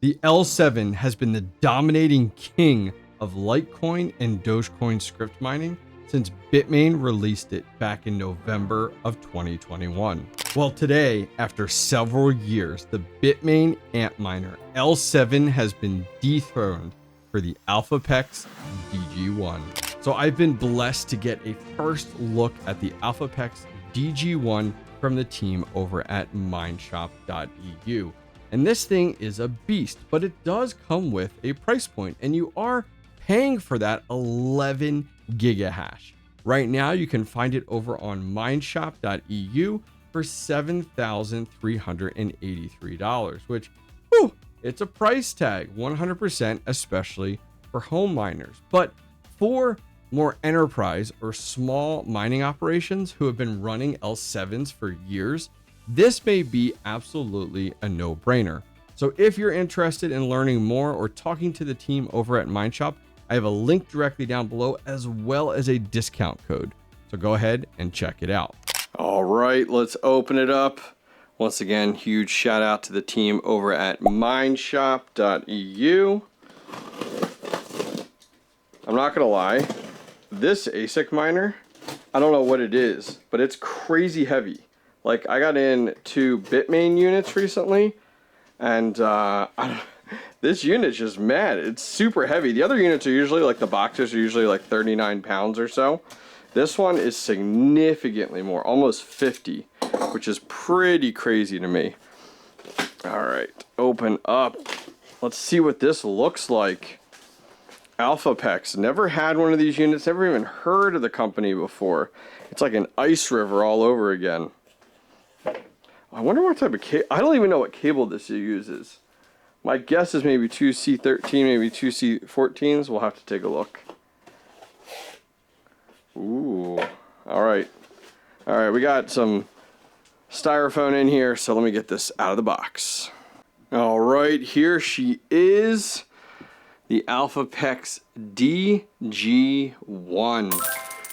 The L7 has been the dominating king of Litecoin and Dogecoin Scrypt mining since Bitmain released it back in November of 2021. Well, today, after several years, the Bitmain Antminer L7 has been dethroned for the ELPHAPEX DG1. So I've been blessed to get a first look at the ELPHAPEX DG1 from the team over at mineshop.eu. And this thing is a beast, but it does come with a price point, and you are paying for that 11 gigahash. Right now, you can find it over on mineshop.eu for $7,383, which, whew, it's a price tag, 100%, especially for home miners. But for more enterprise or small mining operations who have been running L7s for years, this may be absolutely a no-brainer. So if you're interested in learning more or talking to the team over at Mineshop, I have a link directly down below as well as a discount code. So go ahead and check it out. All right, let's open it up. Once again, huge shout out to the team over at mineshop.eu. I'm not gonna lie, this ASIC miner, I don't know what it is, but it's crazy heavy. Like, I got in 2 Bitmain units recently, and this unit's just mad. It's super heavy. The other units are usually, like, the boxes are usually like 39 pounds or so. This one is significantly more, almost 50, which is pretty crazy to me. All right, open up. Let's see what this looks like. ELPHAPEX, never had one of these units, never even heard of the company before. It's like an ice river all over again. I wonder what type of cable. I don't even know what cable this uses. My guess is maybe 2C13, maybe 2C14s. We'll have to take a look. Ooh, all right. All right, we got some styrofoam in here, so let me get this out of the box. All right, here she is, the ELPHAPEX DG1.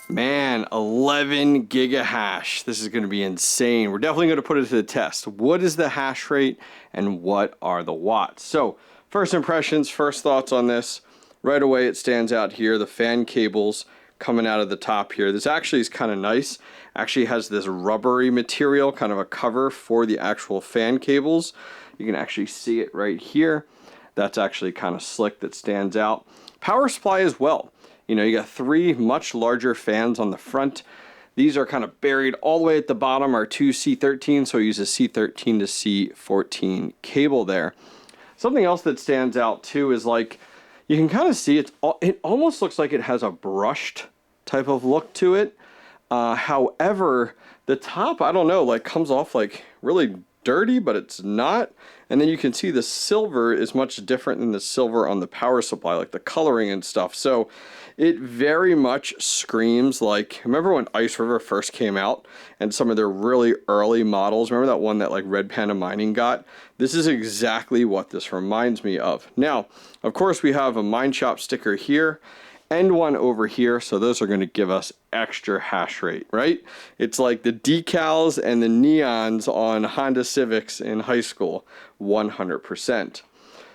Man, 11 gigahash. This is going to be insane. We're definitely going to put it to the test. What is the hash rate and what are the watts? So, first impressions, first thoughts on this. Right away, it stands out here, the fan cables coming out of the top here. This actually is kind of nice. Actually has this rubbery material, kind of a cover for the actual fan cables. You can actually see it right here. That's actually kind of slick, that stands out. Power supply as well. You know, you got 3 much larger fans on the front. These are kind of buried all the way at the bottom, are 2 C13, so I use a C13 to C14 cable there. Something else that stands out too is, like, you can kind of see it almost looks like it has a brushed type of look to it. However, the top, I don't know, like, comes off like really dirty, but it's not. And then you can see the silver is much different than the silver on the power supply, like the coloring and stuff. So it very much screams like, remember when Ice River first came out and some of their really early models, remember that one that like Red Panda Mining got? This is exactly what this reminds me of. Now, of course, we have a Mineshop sticker here and one over here, so those are going to give us extra hash rate, right? It's like the decals and the neons on Honda Civics in high school, 100%.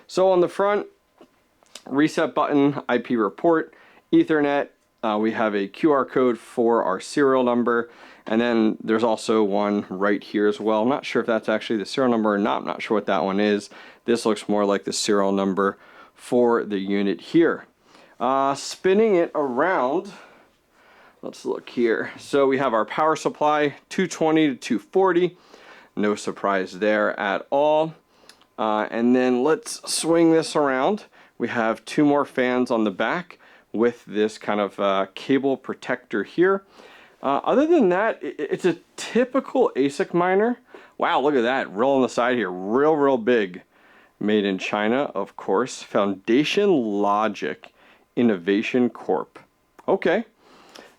So on the front, reset button, IP report, Ethernet, we have a QR code for our serial number, and then there's also one right here as well. I'm not sure if that's actually the serial number or not. I'm not sure what that one is. This looks more like the serial number for the unit here. Spinning it around, let's look here. So we have our power supply, 220 to 240. No surprise there at all. And then let's swing this around. We have 2 more fans on the back with this kind of cable protector here. Other than that, it's a typical ASIC miner. Wow, look at that, real on the side here, real big. Made in China, of course. Foundation Logic Innovation Corp. Okay,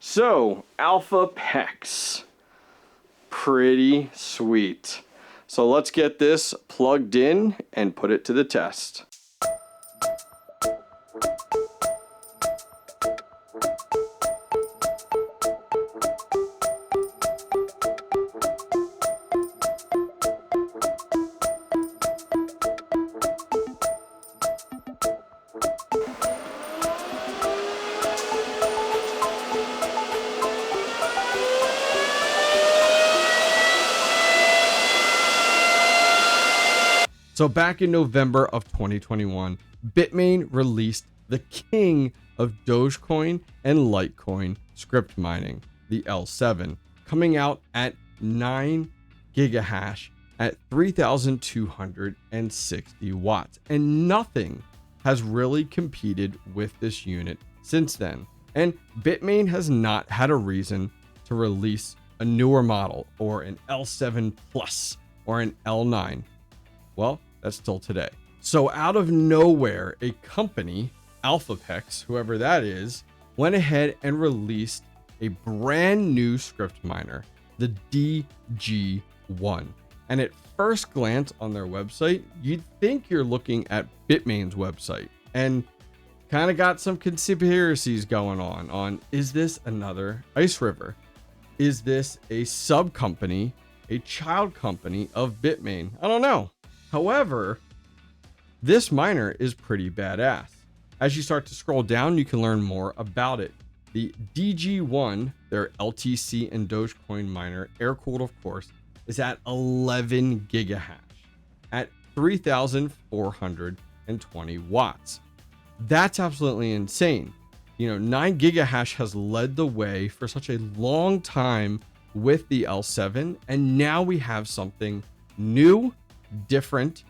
so ELPHAPEX, pretty sweet. So let's get this plugged in and put it to the test. So back in November of 2021, Bitmain released the king of Dogecoin and Litecoin Scrypt mining, the L7, coming out at 9 gigahash at 3,260 watts. And nothing has really competed with this unit since then. And Bitmain has not had a reason to release a newer model or an L7 Plus or an L9. Well, that's still today. So out of nowhere, a company, ELPHAPEX, whoever that is, went ahead and released a brand new Scrypt miner, the DG1. And at first glance on their website, you'd think you're looking at Bitmain's website and kind of got some conspiracies going on is this another Ice River? Is this a sub company, a child company of Bitmain? I don't know. However, this miner is pretty badass. As you start to scroll down, you can learn more about it. The DG1, their LTC and Dogecoin miner, air-cooled of course, is at 11 gigahash at 3,420 watts. That's absolutely insane. 9 gigahash has led the way for such a long time with the L7, and now we have something new, different,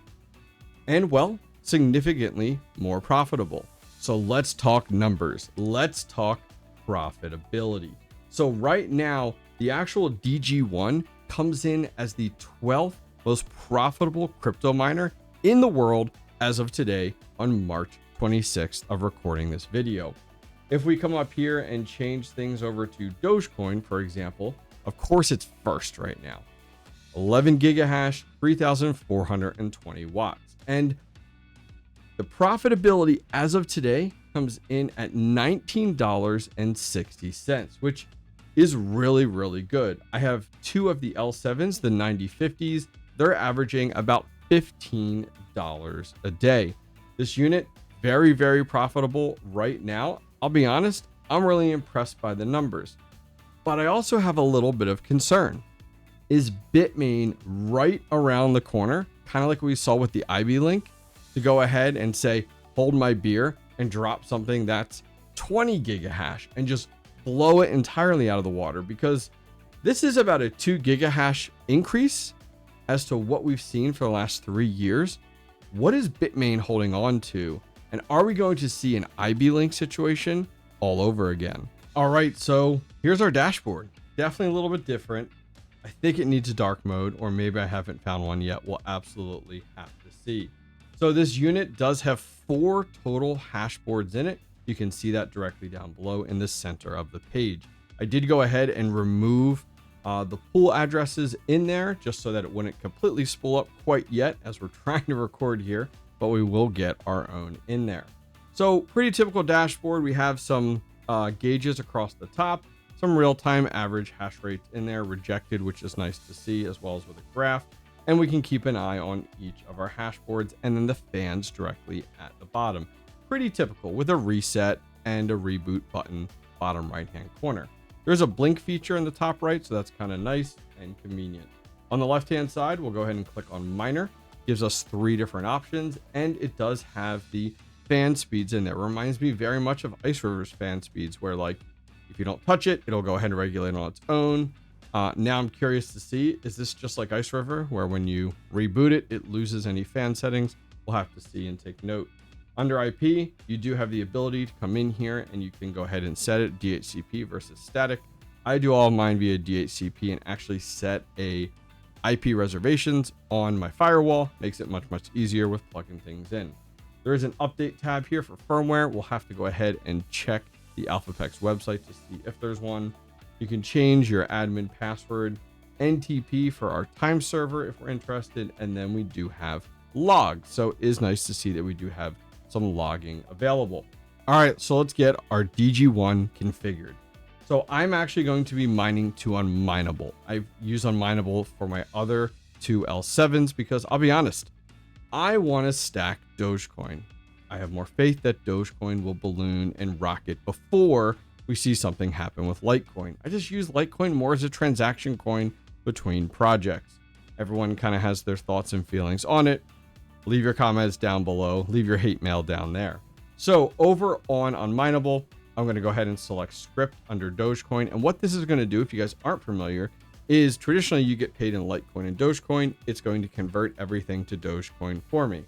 and well, significantly more profitable. So let's talk numbers. Let's talk profitability. So right now, the actual DG1 comes in as the 12th most profitable crypto miner in the world as of today on March 26th of recording this video. If we come up here and change things over to Dogecoin, for example, of course it's first right now. 11 gigahash, 3,420 watts. And the profitability as of today comes in at $19.60, which is really, really good. I have two of the L7s, the 9050s. They're averaging about $15 a day. This unit, very, very profitable right now. I'll be honest, I'm really impressed by the numbers, but I also have a little bit of concern. Is Bitmain right around the corner, kind of like we saw with the IB link, to go ahead and say, hold my beer and drop something that's 20 gigahash and just blow it entirely out of the water? Because this is about a 2 gigahash increase as to what we've seen for the last 3 years. What is Bitmain holding on to? And are we going to see an IB link situation all over again? All right, so here's our dashboard. Definitely a little bit different. I think it needs a dark mode, or maybe I haven't found one yet. We'll absolutely have to see. So this unit does have 4 total hash boards in it. You can see that directly down below in the center of the page. I did go ahead and remove the pool addresses in there just so that it wouldn't completely spool up quite yet as we're trying to record here, but we will get our own in there. So pretty typical dashboard. We have some gauges across the top, some real-time average hash rates in there, rejected, which is nice to see, as well as with a graph. And we can keep an eye on each of our hash boards, and then the fans directly at the bottom. Pretty typical, with a reset and a reboot button bottom right-hand corner. There's a blink feature in the top right, so that's kind of nice and convenient. On the left-hand side, we'll go ahead and click on miner. Gives us 3 different options, and it does have the fan speeds in there. Reminds me very much of Ice River's fan speeds, where like if you don't touch it, it'll go ahead and regulate on its own. Now I'm curious to see, is this just like Ice River, where when you reboot it, it loses any fan settings? We'll have to see and take note. Under IP, you do have the ability to come in here and you can go ahead and set it DHCP versus static. I do all of mine via DHCP and actually set a IP reservations on my firewall. Makes it much easier with plugging things in. There is an update tab here for firmware. We'll have to go ahead and check the ELPHAPEX website to see if there's one. You can change your admin password, NTP for our time server if we're interested, and then we do have logs. So it is nice to see that we do have some logging available. All right, so let's get our DG1 configured. So I'm actually going to be mining to Unmineable. I've used Unmineable for my other 2 L7s because I'll be honest, I want to stack Dogecoin. I have more faith that Dogecoin will balloon and rocket before we see something happen with Litecoin. I just use Litecoin more as a transaction coin between projects. Everyone kind of has their thoughts and feelings on it. leave your comments down below, leave your hate mail down there. So over on Unmineable, I'm going to go ahead and select Scrypt under Dogecoin. And what this is going to do, if you guys aren't familiar, is traditionally you get paid in Litecoin and Dogecoin. It's going to convert everything to Dogecoin for me.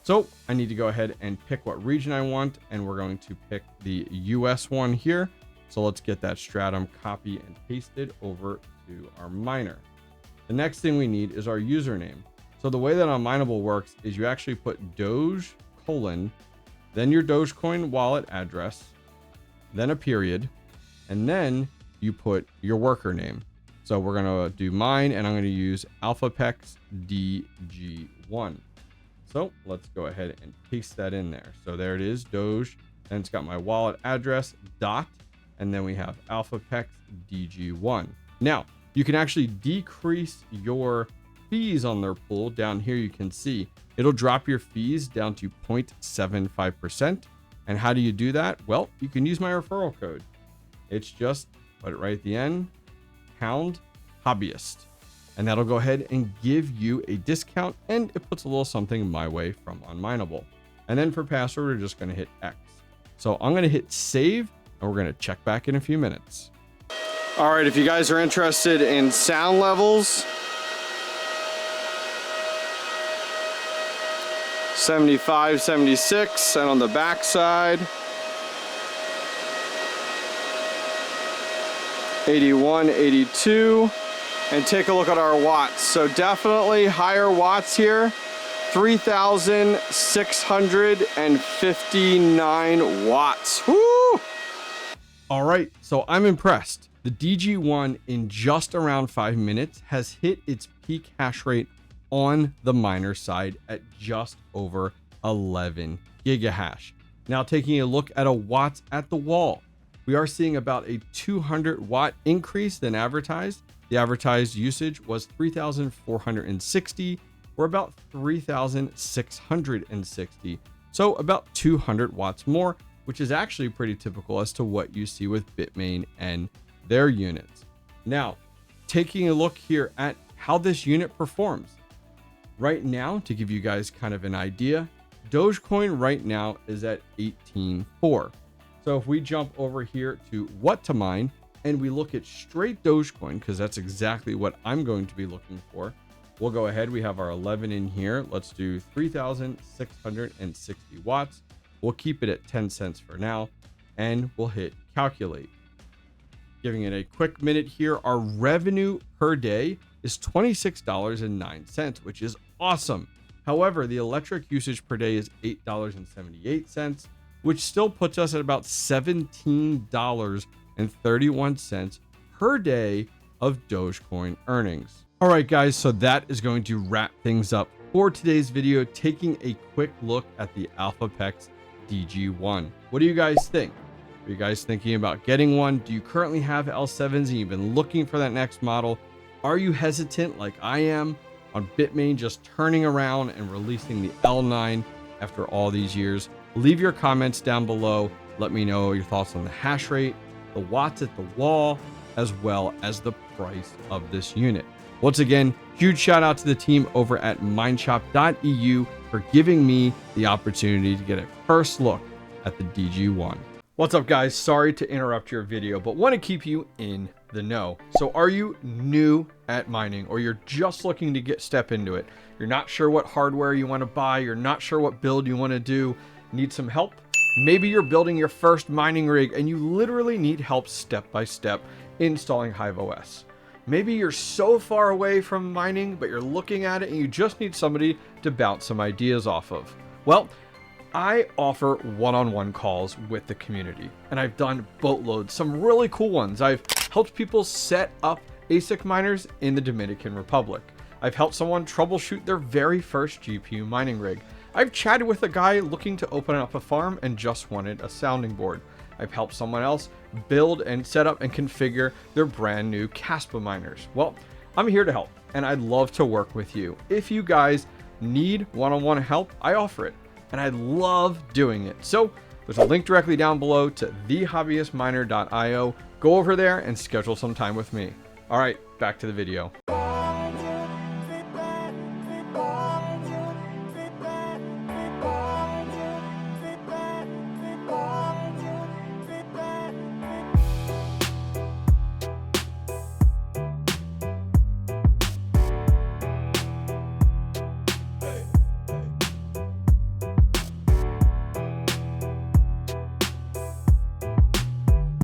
So I need to go ahead and pick what region I want, and we're going to pick the US one here. So let's get that stratum copy and pasted over to our miner. The next thing we need is our username. So the way that Unmineable works is you actually put Doge : then your Dogecoin wallet address, then a period, and then you put your worker name. So we're going to do mine, and I'm going to use ELPHAPEX DG1. So let's go ahead and paste that in there. So there it is, Doge, and it's got my wallet address, dot, and then we have ELPHAPEX DG1. Now, you can actually decrease your fees on their pool. Down here, you can see it'll drop your fees down to 0.75%. And how do you do that? Well, you can use my referral code. It's just, put it right at the end, #hobbyist. And that'll go ahead and give you a discount, and it puts a little something my way from Unmineable. And then for password, we're just going to hit X. So I'm going to hit save, and we're going to check back in a few minutes. All right, if you guys are interested in sound levels, 75, 76, and on the back side, 81, 82. And take a look at our watts. So definitely higher watts here, 3,659 watts. Woo! All right, so I'm impressed. The DG1 in just around 5 minutes has hit its peak hash rate on the miner side at just over 11 gigahash. Now taking a look at a watts at the wall, we are seeing about a 200 watt increase than advertised. The advertised usage was 3,460, or about 3,660. So about 200 watts more, which is actually pretty typical as to what you see with Bitmain and their units. Now, taking a look here at how this unit performs. Right now, to give you guys kind of an idea, Dogecoin right now is at 18.4. So if we jump over here to what to mine, and we look at straight Dogecoin, because that's exactly what I'm going to be looking for. We'll go ahead. We have our 11 in here. Let's do 3,660 watts. We'll keep it at 10 cents for now, and we'll hit calculate. Giving it a quick minute here. Our revenue per day is $26.09, which is awesome. However, the electric usage per day is $8.78, which still puts us at about $17.31 per day of Dogecoin earnings. All right, guys, so that is going to wrap things up for today's video, taking a quick look at the ELPHAPEX DG1. What do you guys think? Are you guys thinking about getting one? Do you currently have L7s and you've been looking for that next model? Are you hesitant like I am on Bitmain just turning around and releasing the L9 after all these years? Leave your comments down below. Let me know your thoughts on the hash rate, the watts at the wall, as well as the price of this unit. Once again, huge shout out to the team over at mineshop.eu for giving me the opportunity to get a first look at the DG1. What's up, guys? Sorry to interrupt your video, but want to keep you in the know. So are you new at mining, or you're just looking to step into it? You're not sure what hardware you want to buy. You're not sure what build you want to do. Need some help? Maybe you're building your first mining rig and you literally need help step by step installing HiveOS. Maybe you're so far away from mining, but you're looking at it and you just need somebody to bounce some ideas off of. Well, I offer one-on-one calls with the community, and I've done boatloads, some really cool ones. I've helped people set up ASIC miners in the Dominican Republic. I've helped someone troubleshoot their very first GPU mining rig. I've chatted with a guy looking to open up a farm and just wanted a sounding board. I've helped someone else build and set up and configure their brand new 𝐋𝐨𝐨𝐤𝐢𝐧𝐠. Well, I'm here to help, and I'd love to work with you. If you guys need one-on-one help, I offer it, and I love doing it. So there's a link directly down below to TheHobbyistMiner.io. Go over there and schedule some time with me. All right, back to the video.